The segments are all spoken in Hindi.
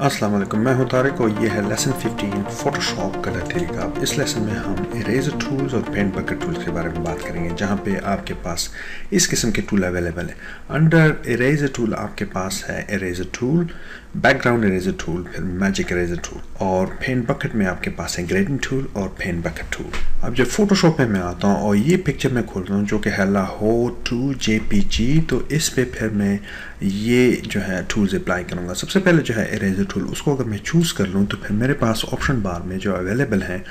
अस्सलाम वालेकुम, मैं हूं तारिक और ये है लेसन 15 फोटोशॉप कलर थ्योरी का। इस लेसन में हम इरेजर टूल्स और पेंट बकेट टूल्स के बारे में बात करेंगे, जहां पे आपके पास इस किस्म के टूल अवेलेबल है। अंडर इरेजर टूल आपके पास है eraser tool, background eraser tool, फिर मैजिक इरेजर टूल, और पेंट बकेट में आपके पास है ग्रेडिंग टूल और पेंट बकेट टूल। अब जब फोटोशॉप में मैं आता हूँ और ये पिक्चर मैं खोलता हूँ जो कि है लाहोर 2 JPG, तो इस पे फिर मैं ये जो है टूल्स अप्लाई करूँगा। सबसे पहले जो है इरेजर टूल, उसको अगर मैं चूज़ कर लूँ तो फिर मेरे पास ऑप्शन बार में जो अवेलेबल हैं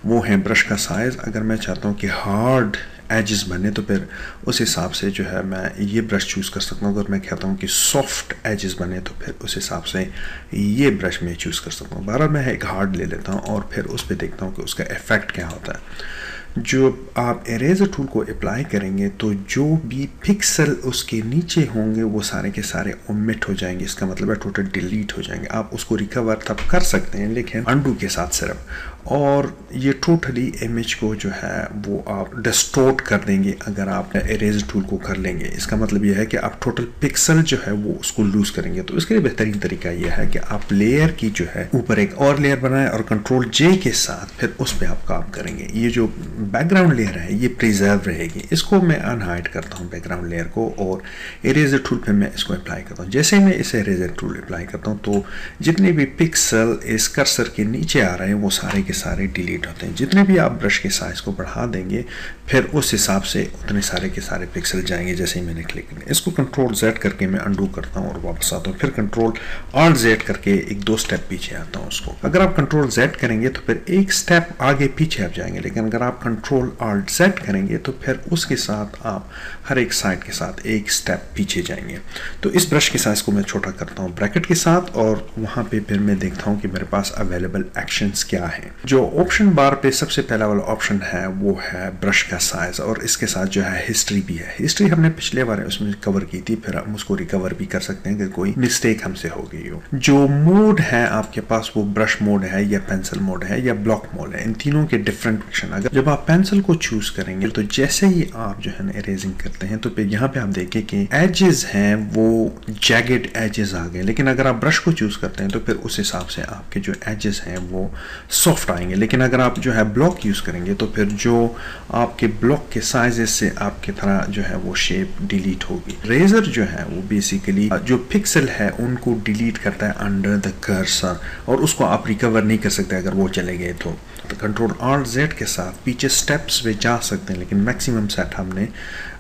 वो हैं ब्रश का साइज़। अगर मैं चाहता हूँ कि हार्ड एजेस बने तो फिर उस हिसाब से जो है मैं ये ब्रश चूज़ कर सकता हूँ। अगर मैं कहता हूँ कि सॉफ्ट एजेस बने तो फिर उस हिसाब से ये ब्रश मैं चूज़ कर सकता हूँ। बहरहाल मैं एक हार्ड ले लेता हूँ और फिर उस पर देखता हूँ कि उसका इफ़ेक्ट क्या होता है। जो आप इरेजर टूल को अप्लाई करेंगे तो जो भी पिक्सल उसके नीचे होंगे वो सारे के सारे ओमिट हो जाएंगे। इसका मतलब है टोटल डिलीट हो जाएंगे। आप उसको रिकवर तब कर सकते हैं लेकिन अंडू के साथ सिर्फ, और ये टोटली इमेज को जो है वो आप डिस्टोर्ट कर देंगे अगर आप इरेजर टूल को कर लेंगे। इसका मतलब ये है कि आप टोटल पिक्सल जो है वो उसको लूज करेंगे। तो इसके लिए बेहतरीन तरीका ये है कि आप लेयर की जो है ऊपर एक और लेयर बनाएं और कंट्रोल J के साथ फिर उस पर आप काम करेंगे। ये जो बैकग्राउंड लेयर है ये प्रिजर्व रहेगी। इसको मैं अनहाइड करता हूँ बैकग्राउंड लेयर को, और इरेजर टूल पे मैं इसको अप्लाई करता हूँ। जैसे मैं इसे इरेजर टूल अप्लाई करता हूँ तो जितने भी पिक्सल इस कर्सर के नीचे आ रहे हैं वो सारे के सारे डिलीट होते हैं। जितने भी आप ब्रश के साइज को बढ़ा देंगे फिर उस हिसाब से उतने सारे के सारे पिक्सल जाएंगे। जैसे ही मैंने क्लिक किया, इसको कंट्रोल Z करके मैं अंडू करता हूँ और वापस आता हूँ, फिर कंट्रोल Alt Z करके एक दो स्टेप पीछे आता हूँ उसको। अगर आप कंट्रोल Z करेंगे तो फिर एक स्टेप आगे पीछे आप जाएंगे, लेकिन अगर आप कंट्रोल Alt Z करेंगे तो फिर उसके साथ आप हर एक साइड के साथ एक स्टेप पीछे जाएंगे। तो इस ब्रश के साइज को मैं छोटा करता हूँ ब्रैकेट के साथ, और वहाँ पे फिर मैं देखता हूँ कि मेरे पास अवेलेबल एक्शंस क्या हैं। जो ऑप्शन बार पे सबसे पहला वाला ऑप्शन है वो है ब्रश का साइज, और इसके साथ जो है हिस्ट्री भी है। हिस्ट्री हमने पिछले बार उसमें कवर की थी, फिर हम उसको रिकवर भी कर सकते हैं अगर कोई मिस्टेक हमसे हो गई हो। जो मोड है आपके पास वो ब्रश मोड है या पेंसिल मोड है या ब्लॉक मोड है। इन तीनों के डिफरेंट ऑप्शन। अगर जब आप पेंसिल को चूज करेंगे तो जैसे ही आप जो है ना इरेजिंग करते हैं तो फिर यहाँ पे आप देखें कि एजेस हैं वो जैगेड एजेस आ गए, लेकिन अगर आप ब्रश को चूज करते हैं तो फिर उस हिसाब से आपके जो एजेस हैं वो सॉफ्ट आएंगे। लेकिन अगर आप जो है ब्लॉक यूज करेंगे तो फिर जो आपके ब्लॉक के साइजेस से आपकी तरह जो है वो शेप डिलीट होगी। रेजर जो है वो बेसिकली जो पिक्सल है उनको डिलीट करता है अंडर द कर्सर, और उसको आप रिकवर नहीं कर सकते अगर वो चले गए तो कंट्रोल Alt Z के साथ पीछे स्टेप्स पे जा सकते हैं, लेकिन मैक्सिमम सेट हमने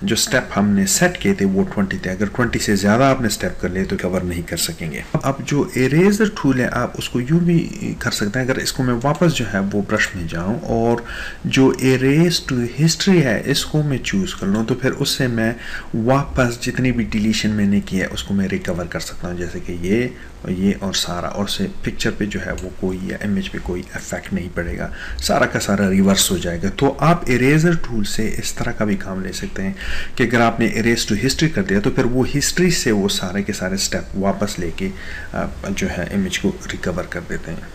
जो स्टेप हमने सेट किए थे वो 20 थे। अगर 20 से ज़्यादा आपने स्टेप कर लिए तो कवर नहीं कर सकेंगे। अब जो इरेजर टूल है आप उसको यूँ भी कर सकते हैं। अगर इसको मैं वापस जो है वो ब्रश में जाऊँ और जो इरेज टू हिस्ट्री है इसको मैं चूज़ कर लूँ तो फिर उससे मैं वापस जितनी भी डिलीशन मैंने की है उसको मैं रिकवर कर सकता हूँ। जैसे कि ये और सारा, और से पिक्चर पे जो है वो कोई या इमेज पे कोई इफेक्ट नहीं पड़ेगा, सारा का सारा रिवर्स हो जाएगा। तो आप इरेजर टूल से इस तरह का भी काम ले सकते हैं कि अगर आपने इरेज टू हिस्ट्री कर दिया तो फिर वो हिस्ट्री से वो सारे के सारे स्टेप वापस लेके जो है इमेज को रिकवर कर देते हैं।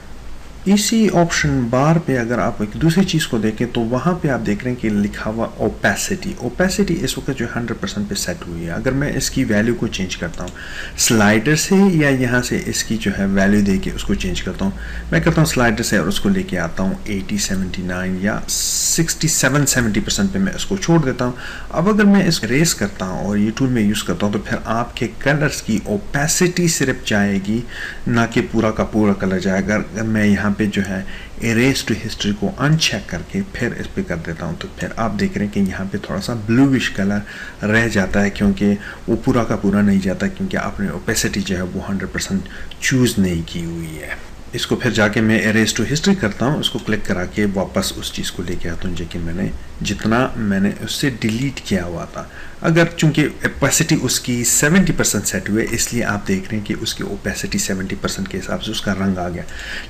इसी ऑप्शन बार पे अगर आप एक दूसरी चीज़ को देखें तो वहाँ पे आप देख रहे हैं कि लिखा हुआ ओपेसिटी इस वक्त जो 100% पे सेट हुई है। अगर मैं इसकी वैल्यू को चेंज करता हूँ स्लाइडर से या यहाँ से इसकी जो है वैल्यू दे के उसको चेंज करता हूँ, मैं करता हूँ स्लाइडर से और उसको लेके आता हूँ 80, 79 या 67, 70% पे मैं इसको छोड़ देता हूँ। अब अगर मैं इसको रेस करता हूँ और ये टूल में यूज़ करता हूँ तो फिर आपके कलर्स की ओपेसिटी सिर्फ जाएगी, ना कि पूरा का पूरा कलर जाएगा। अगर मैं यहाँ पे जो है इरेज टू हिस्ट्री को अनचेक करके फिर इस पे कर देता हूँ तो फिर आप देख रहे हैं कि यहाँ पे थोड़ा सा ब्लूइश कलर रह जाता है, क्योंकि वो पूरा का पूरा नहीं जाता, क्योंकि आपने ओपेसिटी जो है वो 100% चूज़ नहीं की हुई है। इसको फिर जाके मैं इरेज टू हिस्ट्री करता हूँ, उसको क्लिक करा के वापस उस चीज़ को लेके आता हूँ जो कि जितना मैंने उससे डिलीट किया हुआ था। अगर चूंकि ओपेसिटी उसकी 70% सेट हुए इसलिए आप देख रहे हैं कि उसकी ओपेसिटी 70% के हिसाब से उसका रंग आ गया,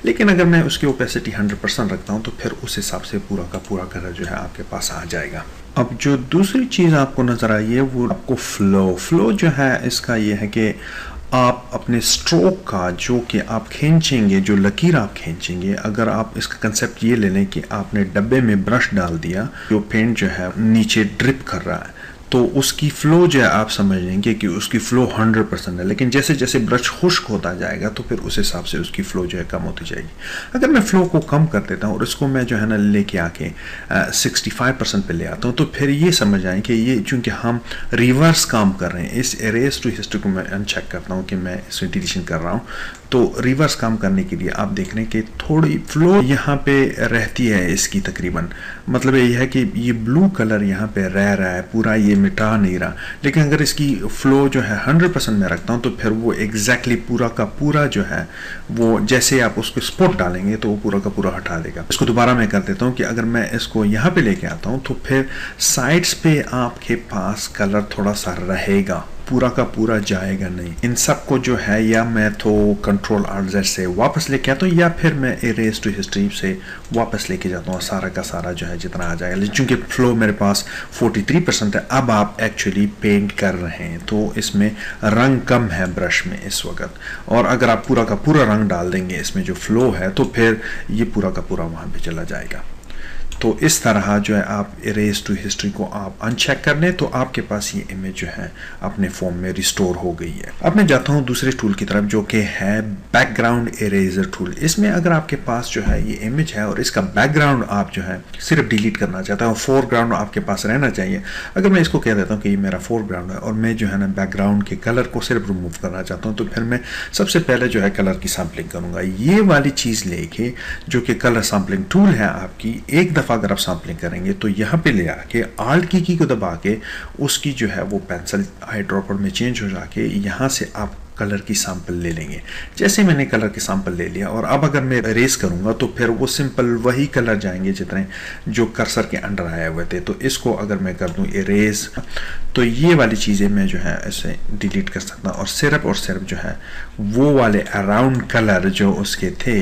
लेकिन अगर मैं उसकी ओपेसिटी 100% रखता हूँ तो फिर उस हिसाब से पूरा का पूरा कलर जो है आपके पास आ जाएगा। अब जो दूसरी चीज़ आपको नज़र आई है वो आपको फ्लो जो है इसका ये है कि आप अपने स्ट्रोक का जो कि आप खींचेंगे, जो लकीर आप खींचेंगे, अगर आप इसका कंसेप्ट ये ले लें कि आपने डब्बे में ब्रश डाल दिया, जो पेंट जो है नीचे ड्रिप कर रहा है, तो उसकी फ़्लो जो है आप समझ लेंगे कि उसकी फ़्लो 100% है, लेकिन जैसे जैसे ब्रश खुश्क होता जाएगा तो फिर उस हिसाब से उसकी फ़्लो जो है कम होती जाएगी। अगर मैं फ़्लो को कम कर देता हूँ और इसको मैं जो है ना लेके आके 65% पे ले आता हूँ, तो फिर ये समझ आए कि ये चूँकि हम रिवर्स काम कर रहे हैं, इस इरेज टू हिस्ट्री को मैं अनचेक करता हूँ कि मैं इसमें डिलीशन कर रहा हूँ, तो रिवर्स काम करने के लिए आप देख रहे हैं कि थोड़ी फ्लो यहाँ पे रहती है इसकी तकरीबन, मतलब ये है कि ये ब्लू कलर यहाँ पे रह रहा है, पूरा ये मिटा नहीं रहा। लेकिन अगर इसकी फ्लो जो है 100% में रखता हूँ तो फिर वो एग्जैक्टली पूरा का पूरा जो है वो जैसे आप उसको स्पॉट डालेंगे तो वो पूरा का पूरा हटा देगा। इसको दोबारा मैं कर देता हूँ कि अगर मैं इसको यहाँ पे लेके आता हूँ तो फिर साइड्स पे आपके पास कलर थोड़ा सा रहेगा, पूरा का पूरा जाएगा नहीं। इन सब को जो है या मैं तो कंट्रोल Alt Z से वापस लेके आता हूँ या फिर मैं इरेज टू हिस्ट्री से वापस लेके जाता हूँ, सारा का सारा जो है जितना आ जाएगा। लेकिन चूंकि फ्लो मेरे पास 43% है, अब आप एक्चुअली पेंट कर रहे हैं तो इसमें रंग कम है ब्रश में इस वक्त, और अगर आप पूरा का पूरा रंग डाल देंगे इसमें जो फ्लो है तो फिर ये पूरा का पूरा वहाँ पे चला जाएगा। तो इस तरह जो है आप इरेज टू हिस्ट्री को आप अनचेक कर लें तो आपके पास ये इमेज जो है अपने फॉर्म में रिस्टोर हो गई है। अब मैं जाता हूँ दूसरे टूल की तरफ जो कि है बैकग्राउंड इरेजर टूल। इसमें अगर आपके पास जो है ये इमेज है और इसका बैकग्राउंड आप जो है सिर्फ डिलीट करना चाहता हूँ, फोरग्राउंड आपके पास रहना चाहिए। अगर मैं इसको कह देता हूँ कि ये मेरा फोरग्राउंड है और मैं जो है ना बैकग्राउंड के कलर को सिर्फ रिमूव करना चाहता हूँ, तो फिर मैं सबसे पहले जो है कलर की सैम्पलिंग करूँगा। ये वाली चीज़ लेके जो कि कलर सैम्पलिंग टूल है आपकी, एक दफ़ा अगर आप सैम्पलिंग करेंगे तो यहाँ पे ले आके Alt की को दबा के उसकी जो है वो पेंसिल आई ड्रॉपर में चेंज हो जाके यहाँ से आप कलर की सैंपल ले लेंगे। जैसे मैंने कलर की सैंपल ले लिया और अब अगर मैं इरेज करूंगा तो फिर वो सिंपल वही कलर जाएंगे जितने जो कर्सर के अंडर आए हुए थे। तो इसको अगर मैं कर दूं इरेज तो ये वाली चीज़ें मैं जो है ऐसे डिलीट कर सकता हूँ, और सिर्फ जो है वो वाले अराउंड कलर जो उसके थे,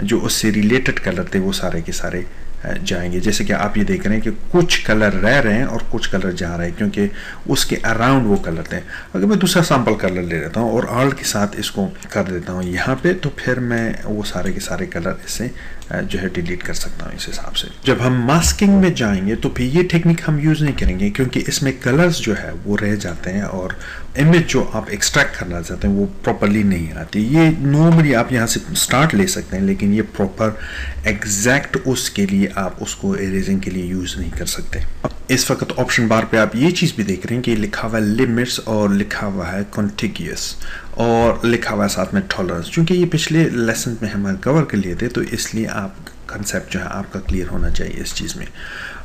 जो उससे रिलेटेड कलर थे, वो सारे के सारे जाएंगे। जैसे कि आप ये देख रहे हैं कि कुछ कलर रह रहे हैं और कुछ कलर जा रहे हैं क्योंकि उसके अराउंड वो कलर थे। अगर मैं दूसरा सैंपल कलर ले लेता हूँ और Alt के साथ इसको कर देता हूँ यहाँ पे, तो फिर मैं वो सारे के सारे कलर इससे जो है डिलीट कर सकता हूँ इस हिसाब से। जब हम मास्किंग में जाएंगे तो फिर ये टेक्निक हम यूज़ नहीं करेंगे क्योंकि इसमें कलर्स जो है वो रह जाते हैं और इमेज जो आप एक्सट्रैक्ट करना चाहते हैं वो प्रॉपरली नहीं आती। ये नॉर्मली आप यहाँ से स्टार्ट ले सकते हैं, लेकिन ये प्रॉपर एग्जैक्ट उसके लिए आप उसको इरेजिंग के लिए यूज़ नहीं कर सकते। इस वक्त ऑप्शन बार पे आप ये चीज़ भी देख रहे हैं कि लिखा हुआ है लिमिट्स और लिखा हुआ है कॉन्टिग्यूअस और लिखा हुआ है साथ में टॉलरेंस। क्योंकि ये पिछले लेसन में हम कवर कर लिए थे तो इसलिए आप कंसेप्ट जो है आपका क्लियर होना चाहिए इस चीज़ में।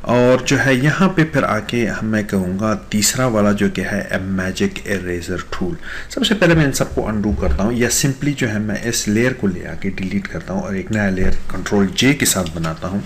और जो है यहाँ पे फिर आके मैं कहूँगा तीसरा वाला जो कि है मैजिक इरेजर टूल। सबसे पहले मैं इन सबको अनडू करता हूँ या सिंपली जो है मैं इस लेयर को ले आके डिलीट करता हूँ और एक नया लेयर कंट्रोल J के साथ बनाता हूँ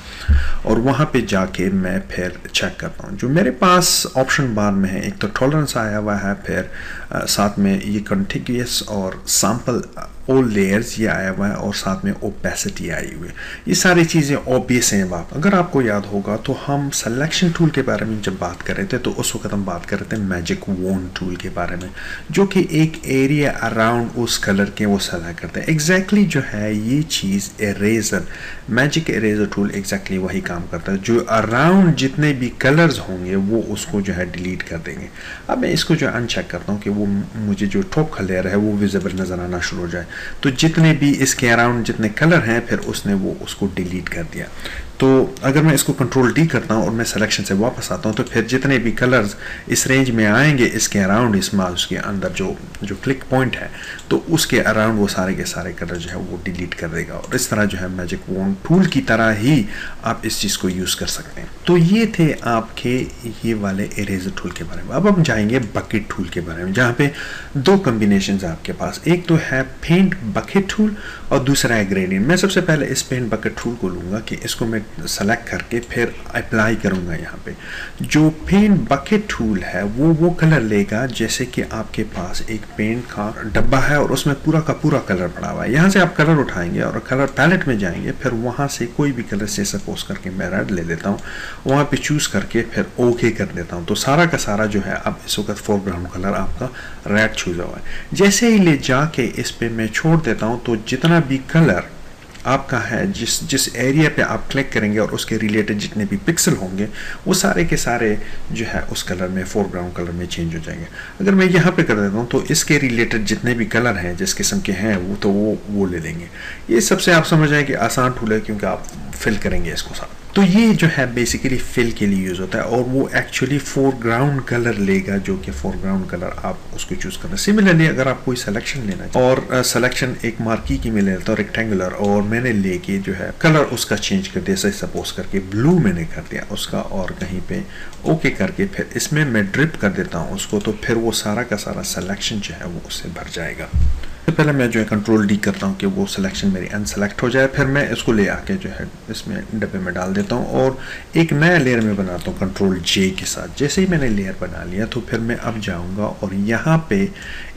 और वहाँ पे जाके मैं फिर चेक करता हूँ। जो मेरे पास ऑप्शन बार में है, एक तो टॉलरेंस आया हुआ है, फिर साथ में ये कॉन्टिग्यूअस और सैम्पल ऑल लेयर्स ये आया हुआ है और साथ में ओपेसिटी आई हुई है। ये सारी चीज़ें ऑब्वियस हैं। बात अगर आपको याद होगा तो हम सिलेक्शन टूल के बारे में जब बात कर रहे थे तो उस वक्त हम बात कर रहे थे मैजिक वॉन्ड टूल के बारे में, जो कि एक एरिया अराउंड उस कलर के वो सेलेक्ट करते हैं। एग्जैक्टली जो है ये चीज़ eraser, magic eraser tool exactly वही काम करता है। जो अराउंड जितने भी कलर्स होंगे वो उसको जो है डिलीट कर देंगे। अब मैं इसको जो अनचेक करता हूँ कि वो मुझे जो टॉप का लेयर है वो विजिबल नज़र आना शुरू हो जाए, तो जितने भी इसके अराउंड जितने कलर हैं फिर उसने वो उसको डिलीट कर दिया। तो अगर मैं इसको कंट्रोल D करता हूँ और मैं सिलेक्शन से वापस आता हूँ तो फिर जितने भी कलर्स इस रेंज में आएंगे इसके अराउंड, इस माउस के अंदर जो क्लिक पॉइंट है तो उसके अराउंड वो सारे के सारे कलर जो है वो डिलीट कर देगा। और इस तरह जो है मैजिक वॉन्ड टूल की तरह ही आप इस चीज़ को यूज़ कर सकते हैं। तो ये थे आपके ये वाले इरेजर टूल के बारे में। अब हम जाएंगे बकेट टूल के बारे में, जहाँ पे दो कॉम्बिनेशन है आपके पास। एक तो है पेंट बकेट टूल और दूसरा है ग्रेडियंट। मैं सबसे पहले इस पेंट बकेट टूल को लूँगा कि इसको मैं सेलेक्ट करके फिर अप्लाई करूँगा। यहाँ पे जो पेंट बकेट टूल है वो कलर लेगा जैसे कि आपके पास एक पेंट का डब्बा है और उसमें पूरा का पूरा कलर पड़ा हुआ है। यहाँ से आप कलर उठाएंगे और कलर पैलेट में जाएंगे, फिर वहाँ से कोई भी कलर से सपोज करके मैं रेड ले लेता हूँ, वहाँ पे चूज़ करके फिर ओके कर देता हूँ। तो सारा का सारा जो है अब इस वक्त फोरग्राउंड कलर आपका रेड चूज हुआ है। जैसे ही ले जाके इस पे मैं छोड़ देता हूँ तो जितना भी कलर आपका है जिस एरिया पे आप क्लिक करेंगे और उसके रिलेटेड जितने भी पिक्सल होंगे वो सारे के सारे जो है उस कलर में फोरग्राउंड कलर में चेंज हो जाएंगे। अगर मैं यहाँ पे कर देता हूँ तो इसके रिलेटेड जितने भी कलर हैं जिस किस्म के हैं वो ले लेंगे। ये सबसे आप समझ जाए कि आसान टूल है क्योंकि आप फिल करेंगे इसको साथ। तो ये जो है बेसिकली फिल के लिए यूज़ होता है और वो एक्चुअली फोरग्राउंड कलर लेगा जो कि फोरग्राउंड कलर आप उसको चूज़ करना। सिमिलरली अगर आप कोई सिलेक्शन लेना चाहिए और सिलेक्शन एक मार्की की मैं लेता हूँ रेक्टेंगुलर और मैंने लेके जो है कलर उसका चेंज कर दिया, जैसे सपोज करके ब्लू मैंने कर दिया उसका और कहीं पे ओके करके फिर इसमें मैं ड्रिप कर देता हूँ उसको, तो फिर वो सारा का सारा सिलेक्शन जो है वो उससे भर जाएगा। तो पहले मैं जो है कंट्रोल डी करता हूँ कि वो सिलेक्शन मेरी अनसेलेक्ट हो जाए, फिर मैं इसको ले आके जो है इसमें डब्बे में डाल देता हूँ और एक नया लेयर में बनाता हूँ कंट्रोल जे के साथ। जैसे ही मैंने लेयर बना लिया तो फिर मैं अब जाऊँगा और यहाँ पे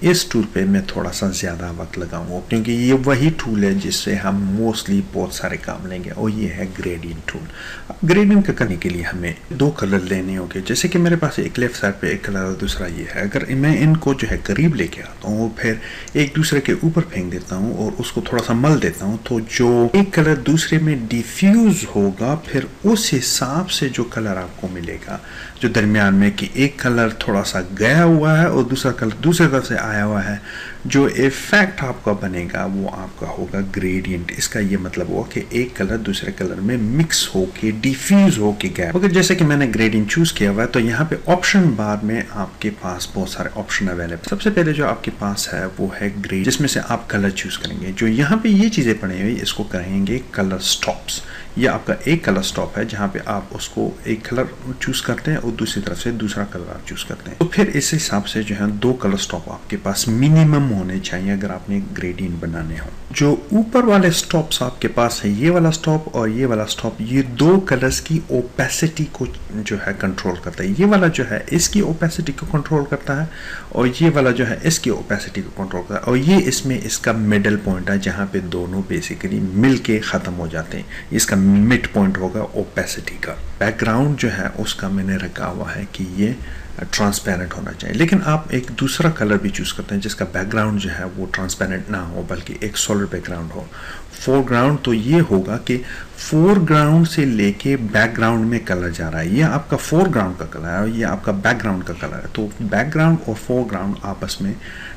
इस टूल पे मैं थोड़ा सा ज़्यादा वक्त लगाऊंगा क्योंकि ये वही टूल है जिससे हम मोस्टली बहुत सारे काम लेंगे और ये है ग्रेडियंट टूल। अब ग्रेडियंट करने के लिए हमें दो कलर लेने होंगे, जैसे कि मेरे पास एक लेफ्ट साइड पे एक कलर और दूसरा ये है। अगर मैं इनको जो है करीब लेके आता हूँ फिर एक दूसरे के ऊपर फेंक देता हूँ और उसको थोड़ा सा मल देता हूँ तो जो एक कलर दूसरे में डिफ्यूज होगा फिर उस हिसाब से जो कलर आपको मिलेगा जो दरमियान में कि एक कलर थोड़ा सा गया हुआ है और दूसरा कलर दूसरे तरफ से आया हुआ है, जो इफेक्ट आपका बनेगा वो आपका होगा ग्रेडियंट। इसका ये मतलब हुआ कि एक कलर दूसरे कलर में मिक्स होके डिफ्यूज होके गया। अगर जैसे कि मैंने ग्रेडियंट चूज किया हुआ है तो यहाँ पे ऑप्शन बार में आपके पास बहुत सारे ऑप्शन अवेलेबल। सबसे पहले जो आपके पास है वो है ग्रेड, जिसमें से आप कलर चूज करेंगे। जो यहाँ पे ये चीजें पड़ी हुई इसको कहेंगे कलर स्टॉप्स। यह आपका एक कलर स्टॉप है जहाँ पे आप उसको एक कलर चूज करते हैं और दूसरी तरफ से दूसरा कलर आप चूज करते हैं। तो फिर इस हिसाब से जो है दो कलर स्टॉप आपके पास मिनिमम होने चाहिए अगर आपने ग्रेडियंट बनाने हो। जो ऊपर वाले स्टॉप्स आपके पास है ये वाला स्टॉप और ये वाला स्टॉप, ये दो कलर्स की ओपेसिटी को जो है कंट्रोल करता है। ये वाला जो है इसकी ओपेसिटी को कंट्रोल करता है और ये वाला जो है इसकी ओपेसिटी को कंट्रोल करता है और ये इसमें इसका मिडल पॉइंट है जहाँ पे दोनों बेसिकली मिलके खत्म हो जाते हैं। इसका मिड पॉइंट होगा ओपेसिटी का। बैकग्राउंड जो है उसका मैंने रखा हुआ है कि ये ट्रांसपेरेंट होना चाहिए, लेकिन आप एक दूसरा कलर भी चूज करते हैं जिसका बैकग्राउंड जो है वो ट्रांसपेरेंट ना हो बल्कि एक सॉलिड बैकग्राउंड हो। फोरग्राउंड तो ये होगा कि फोरग्राउंड से लेके बैकग्राउंड में कलर जा रहा है। ये आपका फोरग्राउंड का कलर है और ये आपका बैकग्राउंड का कलर है। तो बैकग्राउंड और फोरग्राउंड आपस में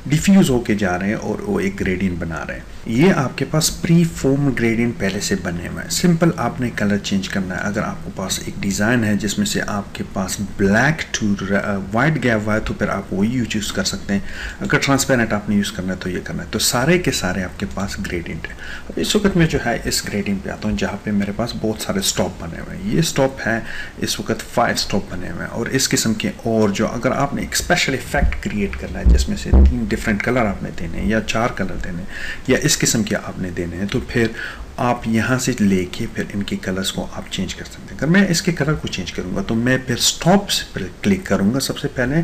डिफ्यूज होके जा रहे हैं और वो एक ग्रेडियंट बना रहे हैं। ये आपके पास प्री फॉर्म ग्रेडियंट पहले से बने हुए हैं। सिंपल आपने कलर चेंज करना है। अगर आपके पास एक डिज़ाइन है जिसमें से आपके पास ब्लैक टू वाइट गया हुआ है तो फिर आप वही यूज कर सकते हैं। अगर ट्रांसपेरेंट आपने यूज़ करना है तो ये करना है। तो सारे के सारे आपके पास ग्रेडियंट है। अब इस वक्त मैं जो है इस ग्रेडियंट पे आता हूँ जहाँ पे मेरे पास बहुत सारे स्टॉप बने हुए हैं। ये स्टॉप है इस वक्त 5 स्टॉप बने हुए हैं और इस किस्म के और जो अगर आपने एक स्पेशल इफेक्ट क्रिएट करना है जिसमें से 3 डिफरेंट कलर आपने देने हैं या 4 कलर देने या इस किस्म के आपने देने हैं तो फिर आप यहाँ से लेके फिर इनके कलर्स को आप चेंज कर सकते हैं। अगर मैं इसके कलर को चेंज करूँगा तो मैं फिर स्टॉप्स पर क्लिक करूँगा सबसे पहले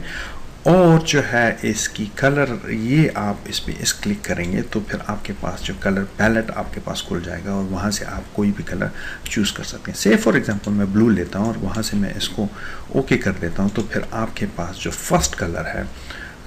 और जो है इसकी कलर ये आप इस पर क्लिक करेंगे तो फिर आपके पास जो कलर पैलेट आपके पास खुल जाएगा और वहाँ से आप कोई भी कलर चूज़ कर सकते हैं। से फॉर एग्जांपल मैं ब्लू लेता हूँ और वहाँ से मैं इसको ओके कर देता हूँ तो फिर आपके पास जो फर्स्ट कलर है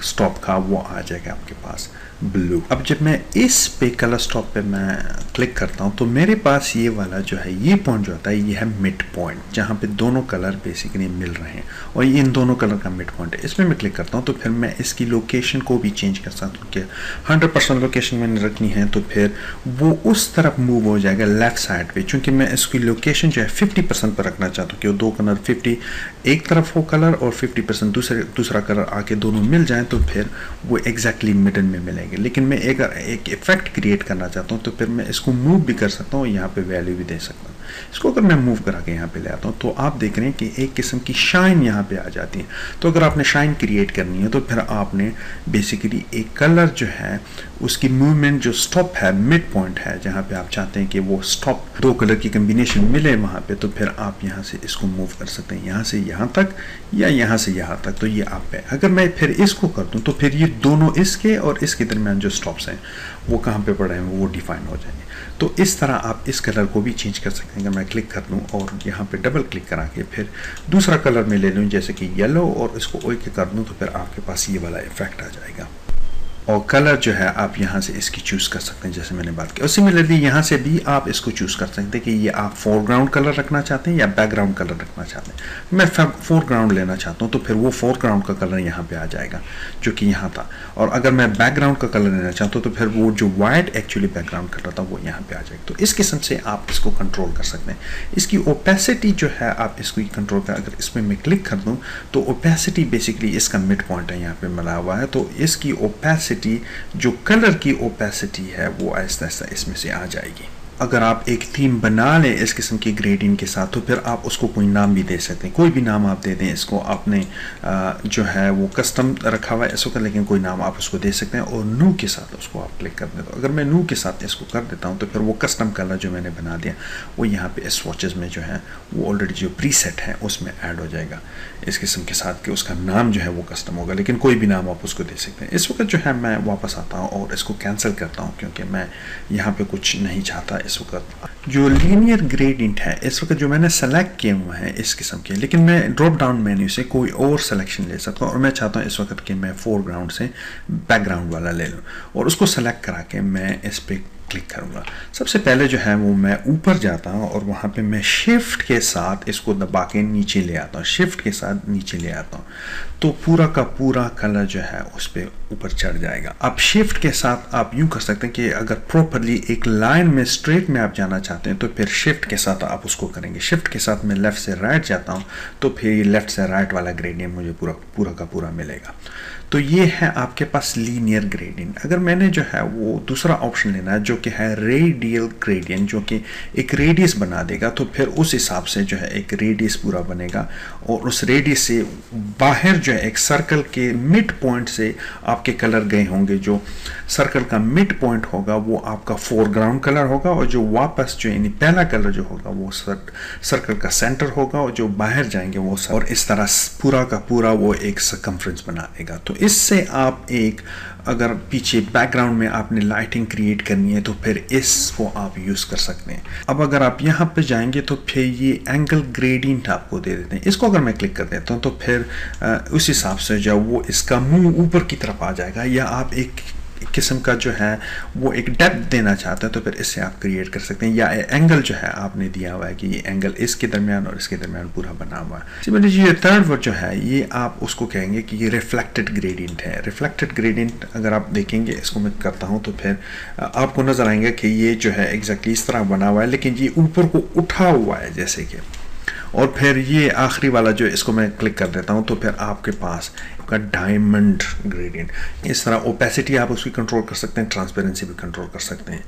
स्टॉप का वो आ जाएगा आपके पास ब्लू। अब जब मैं इस पे कलर स्टॉप पे मैं क्लिक करता हूँ तो मेरे पास ये वाला जो है ये पॉइंट जो होता है ये है मिड पॉइंट जहाँ पे दोनों कलर बेसिकली मिल रहे हैं और ये इन दोनों कलर का मिड पॉइंट है। इसमें मैं क्लिक करता हूँ तो फिर मैं इसकी लोकेशन को भी चेंज कर सकता हूँ कि 100% लोकेशन मैंने रखनी है तो फिर वो उस तरफ मूव हो जाएगा लेफ्ट साइड पे। चूँकि मैं इसकी लोकेशन जो है 50% पर रखना चाहता हूँ कि वो दो कलर 50 एक तरफ हो कलर और 50% दूसरा कलर आके दोनों मिल जाए तो फिर वो एग्जैक्टली मिडल में मिलेंगे। लेकिन मैं एक इफेक्ट क्रिएट करना चाहता हूँ तो फिर मैं इसको मूव भी कर सकता हूँ, यहाँ पे वैल्यू भी दे सकता हूँ। इसको अगर मैं मूव करा के यहाँ पे ले आता हूँ तो आप देख रहे हैं कि एक किस्म की शाइन यहाँ पे आ जाती है। तो अगर आपने शाइन क्रिएट करनी है तो फिर आपने बेसिकली एक कलर जो है उसकी मूवमेंट जो स्टॉप है मिड पॉइंट है जहाँ पे आप चाहते हैं कि वो स्टॉप दो कलर की कम्बिनेशन मिले वहाँ पे तो फिर आप यहाँ से इसको मूव कर सकते हैं यहाँ से यहाँ तक या यहाँ से यहाँ तक। तो ये आप पे अगर मैं फिर इसको कर दूँ तो फिर ये दोनों इसके और इसके दरमियान जो स्टॉप्स हैं वो कहाँ पे पड़े हैं वो डिफाइन हो जाएंगे। तो इस तरह आप इस कलर को भी चेंज कर सकते हैं। अगर मैं क्लिक कर दूं और यहाँ पे डबल क्लिक करा के फिर दूसरा कलर में ले लूँ जैसे कि येलो और इसको ओके कर दूं तो फिर आपके पास ये वाला इफेक्ट आ जाएगा। और कलर जो है आप यहाँ से इसकी चूज़ कर सकते हैं जैसे मैंने बात की। और सिमिलरली यहाँ से भी आप इसको चूज़ कर सकते हैं कि ये आप फोरग्राउंड कलर रखना चाहते हैं या बैकग्राउंड कलर रखना चाहते हैं। मैं फोरग्राउंड लेना चाहता हूँ तो फिर वो फोरग्राउंड का कलर यहाँ पे आ जाएगा जो कि यहाँ था। और अगर मैं बैकग्राउंड का कलर लेना चाहता हूँ तो फिर वो जो वाइट एक्चुअली बैकग्राउंड कलर था वो यहाँ पे आ जाएगा। तो इस किस्म से आप इसको कंट्रोल कर सकते हैं। इसकी ओपेसिटी जो है आप इसको कंट्रोल कर, अगर इसमें मैं क्लिक कर दूँ तो ओपेसिटी बेसिकली इसका मिड पॉइंट है यहाँ पे मिला हुआ है। तो इसकी ओपेसिटी जो कलर की ओपेसिटी है वो आहिस्ता आहिस्ता इसमें से आ जाएगी। अगर आप एक थीम बना लें इस किस्म की ग्रेडिंग के साथ तो फिर आप उसको कोई नाम भी दे सकते हैं। कोई भी नाम आप दे दें इसको, आपने जो है वो कस्टम रखा हुआ है इसको, लेकिन कोई नाम आप उसको दे सकते हैं और न्यू के साथ उसको आप क्लिक कर देते हो। अगर मैं न्यू के साथ इसको कर देता हूँ तो फिर वो कस्टम कलर जो मैंने बना दिया वो यहाँ पे इस स्वॉचेस में जो है वो ऑलरेडी जो प्रीसेट है उसमें ऐड हो जाएगा इस किस्म के साथ कि उसका नाम जो है वो कस्टम होगा, लेकिन कोई भी नाम आप उसको दे सकते हैं। इस वक्त जो है मैं वापस आता हूँ और इसको कैंसिल करता हूँ क्योंकि मैं यहाँ पे कुछ नहीं चाहता। इस वक्त जो लीनियर ग्रेडियंट है इस वक्त जो मैंने सेलेक्ट किए हुए हैं इस किस्म के, लेकिन मैं ड्रॉप डाउन मेन्यू से कोई और सिलेक्शन ले सकता हूँ और मैं चाहता हूँ इस वक्त कि मैं फोरग्राउंड से बैकग्राउंड वाला ले लूँ और उसको सेलेक्ट करा के मैं इस पर क्लिक करूँगा। सबसे पहले जो है वो मैं ऊपर जाता हूँ और वहाँ पे मैं शिफ्ट के साथ इसको दबा के नीचे ले आता हूँ, शिफ्ट के साथ नीचे ले आता हूँ तो पूरा का पूरा कलर जो है उस पर ऊपर चढ़ जाएगा। अब शिफ्ट के साथ आप यूँ कर सकते हैं कि अगर प्रॉपरली एक लाइन में स्ट्रेट में आप जाना चाहते हैं तो फिर शिफ्ट के साथ आप उसको करेंगे। शिफ्ट के साथ मैं लेफ़्ट से राइट जाता हूँ तो फिर ये लेफ़्ट से राइट वाला ग्रेडियंट मुझे पूरा का पूरा मिलेगा। तो ये है आपके पास लीनियर ग्रेडियंट। अगर मैंने जो है वो दूसरा ऑप्शन लेना है जो कि है रेडियल ग्रेडियंट, जो कि एक रेडियस बना देगा, तो फिर उस हिसाब से जो है एक रेडियस पूरा बनेगा और उस रेडियस से बाहर जो है एक सर्कल के मिड पॉइंट से आपके कलर गए होंगे। जो सर्कल का मिड पॉइंट होगा वो आपका फोरग्राउंड कलर होगा और जो वापस जो यानी पहला कलर जो होगा वो सर्कल का सेंटर होगा और जो बाहर जाएंगे वो और इस तरह पूरा का पूरा वो एक सर्कमफ्रेंस बना देगा। तो इससे आप एक अगर पीछे बैकग्राउंड में आपने लाइटिंग क्रिएट करनी है तो फिर इसको आप यूज़ कर सकते हैं। अब अगर आप यहाँ पे जाएंगे तो फिर ये एंगल ग्रेडियंट आपको दे देते हैं। इसको अगर मैं क्लिक कर देता हूँ तो फिर उस हिसाब से जो वो इसका मुंह ऊपर की तरफ आ जाएगा, या आप एक किस्म का जो है वो एक डेप्थ देना चाहते हैं तो फिर इससे आप क्रिएट कर सकते हैं। या एंगल जो है आपने दिया हुआ है कि ये एंगल इसके दरमियान और इसके दरमियान पूरा बना हुआ है। सिमिलरली ये थर्ड वर्ड जो है ये आप उसको कहेंगे कि ये रिफ्लेक्टेड ग्रेडियंट है। रिफ्लेक्टेड ग्रेडियंट अगर आप देखेंगे, इसको मैं करता हूँ तो फिर आपको नजर आएंगे कि ये जो है एग्जैक्टली इस तरह बना हुआ है, लेकिन ये ऊपर को उठा हुआ है जैसे कि। और फिर ये आखिरी वाला जो इसको मैं क्लिक कर देता हूँ तो फिर आपके पास का डायमंड ग्रेडियंट। इस तरह ओपेसिटी आप उसकी कंट्रोल कर सकते हैं, ट्रांसपेरेंसी भी कंट्रोल कर सकते हैं।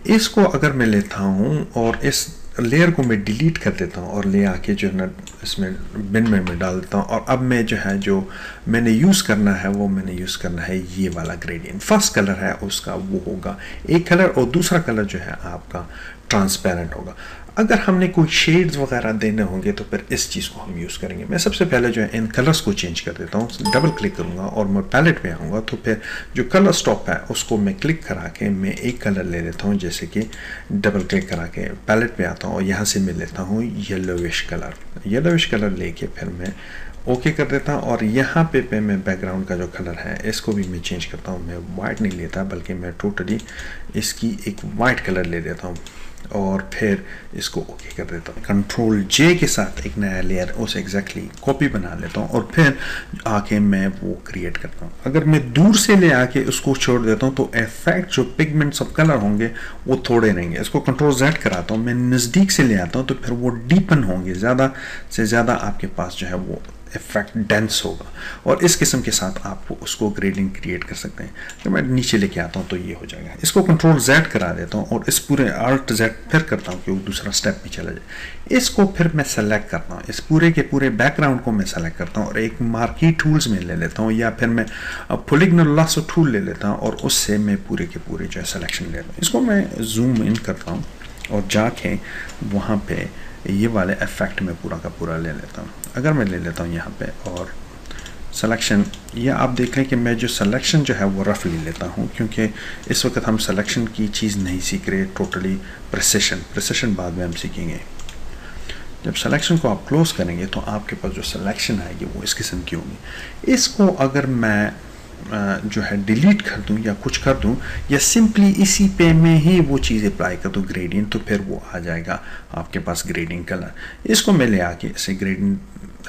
इसको अगर मैं लेता हूँ और इस लेयर को मैं डिलीट कर देता हूँ और ले आके जो है ना इसमें बिन में मैं डाल देता हूँ और अब मैं जो है जो मैंने यूज़ करना है वो मैंने यूज़ करना है ये वाला ग्रेडियंट। फर्स्ट कलर है उसका वो होगा एक कलर और दूसरा कलर जो है आपका ट्रांसपेरेंट होगा। अगर हमने कोई शेड्स वगैरह देने होंगे तो फिर इस चीज़ को हम यूज़ करेंगे। मैं सबसे पहले जो है इन कलर्स को चेंज कर देता हूँ, डबल क्लिक करूँगा और मैं पैलेट में आऊँगा तो फिर जो कलर स्टॉप है उसको मैं क्लिक करा के मैं एक कलर ले लेता हूँ, जैसे कि डबल क्लिक करा के पैलेट पे आता हूँ और यहाँ से मैं लेता हूँ येलोविश कलर। येलोविश कलर लेके फिर मैं ओके कर देता हूँ और यहाँ पे मैं बैकग्राउंड का जो कलर है इसको भी मैं चेंज करता हूँ। मैं वाइट नहीं लेता बल्कि मैं टोटली इसकी एक वाइट कलर ले देता हूँ और फिर इसको ओके कर देता हूँ। कंट्रोल जे के साथ एक नया लेयर उस एग्जैक्टली कॉपी बना लेता हूँ और फिर आके मैं वो क्रिएट करता हूँ। अगर मैं दूर से ले आके उसको छोड़ देता हूँ तो इफेक्ट जो पिगमेंट्स ऑफ कलर होंगे वो थोड़े रहेंगे। इसको कंट्रोल जेड कराता हूँ, मैं नज़दीक से ले आता हूँ तो फिर वो डीपन होंगे, ज़्यादा से ज़्यादा आपके पास जो है वो इफेक्ट डेंस होगा और इस किस्म के साथ आप उसको ग्रेडिंग क्रिएट कर सकते हैं। जब मैं नीचे लेके आता हूँ तो ये हो जाएगा। इसको कंट्रोल जेड करा देता हूँ और इस पूरे आल्ट जेड फिर करता हूँ कि वो दूसरा स्टेप भी चला जाए। इसको फिर मैं सेलेक्ट करता हूँ, इस पूरे के पूरे बैकग्राउंड को मैं सेलेक्ट करता हूँ और एक मार्की टूल्स में ले लेता हूँ या फिर मैं पॉलीगॉनल लासो टूल ले लेता हूँ और उससे मैं पूरे के पूरे जो है सिलेक्शन लेता हूँ। इसको मैं जूम इन करता हूँ और जाके वहाँ पे ये वाले इफेक्ट में पूरा का पूरा ले लेता हूँ। अगर मैं ले लेता हूँ यहाँ पे और सिलेक्शन, या आप देख लें कि मैं जो सिलेक्शन जो है वो रफ ले लेता हूँ क्योंकि इस वक्त हम सिलेक्शन की चीज़ नहीं सीख रहे, टोटली प्रिसिशन बाद में हम सीखेंगे। जब सिलेक्शन को आप क्लोज करेंगे तो आपके पास जो सिलेक्शन आएगी वो इस किस्म की होगी। इसको अगर मैं जो है डिलीट कर दूं या कुछ कर दूं, या सिंपली इसी पे में ही वो चीज़ अप्लाई कर दूं ग्रेडियंट, तो फिर वो आ जाएगा आपके पास ग्रेडियंट कलर। इसको मैं ले आके इसे ग्रेडियंट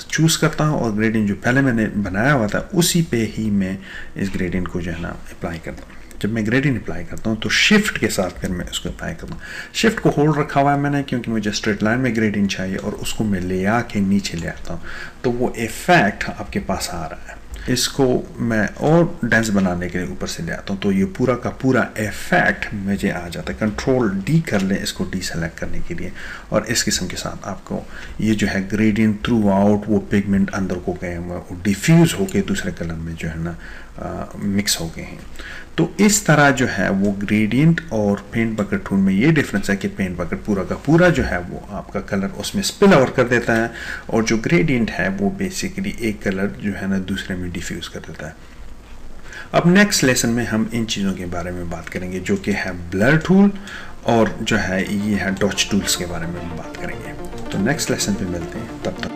चूज़ करता हूं और ग्रेडियंट जो पहले मैंने बनाया हुआ था उसी पे ही मैं इस ग्रेडियंट को जो है ना अप्लाई करता हूँ। जब मैं ग्रेडियंट अप्लाई करता हूँ तो शिफ्ट के साथ फिर मैं उसको अप्लाई करता हूँ। शिफ्ट को होल्ड रखा हुआ है मैंने क्योंकि मुझे स्ट्रेट लाइन में ग्रेडियंट चाहिए, और उसको मैं ले आके नीचे ले आता हूँ तो वो इफेक्ट आपके पास आ रहा है। इसको मैं और डेंस बनाने के लिए ऊपर से ले आता हूँ तो ये पूरा का पूरा इफेक्ट मुझे आ जाता है। कंट्रोल डी कर लें इसको डी सेलेक्ट करने के लिए, और इस किस्म के साथ आपको ये जो है ग्रेडियंट थ्रू आउट वो पिगमेंट अंदर को गए हुए वो डिफ्यूज होके दूसरे कलर में जो है ना मिक्स हो गए हैं। तो इस तरह जो है वो ग्रेडियंट और पेंट बकेट टूल में ये डिफरेंस है कि पेंट बकेट पूरा का पूरा जो है वो आपका कलर उसमें स्पिल ओवर कर देता है, और जो ग्रेडियंट है वो बेसिकली एक कलर जो है ना दूसरे में डिफ्यूज कर देता है। अब नेक्स्ट लेसन में हम इन चीज़ों के बारे में बात करेंगे जो कि है ब्लर टूल, और जो है ये है डॉच टूल्स के बारे में हम बात करेंगे। तो नेक्स्ट लेसन पे मिलते हैं, तब तक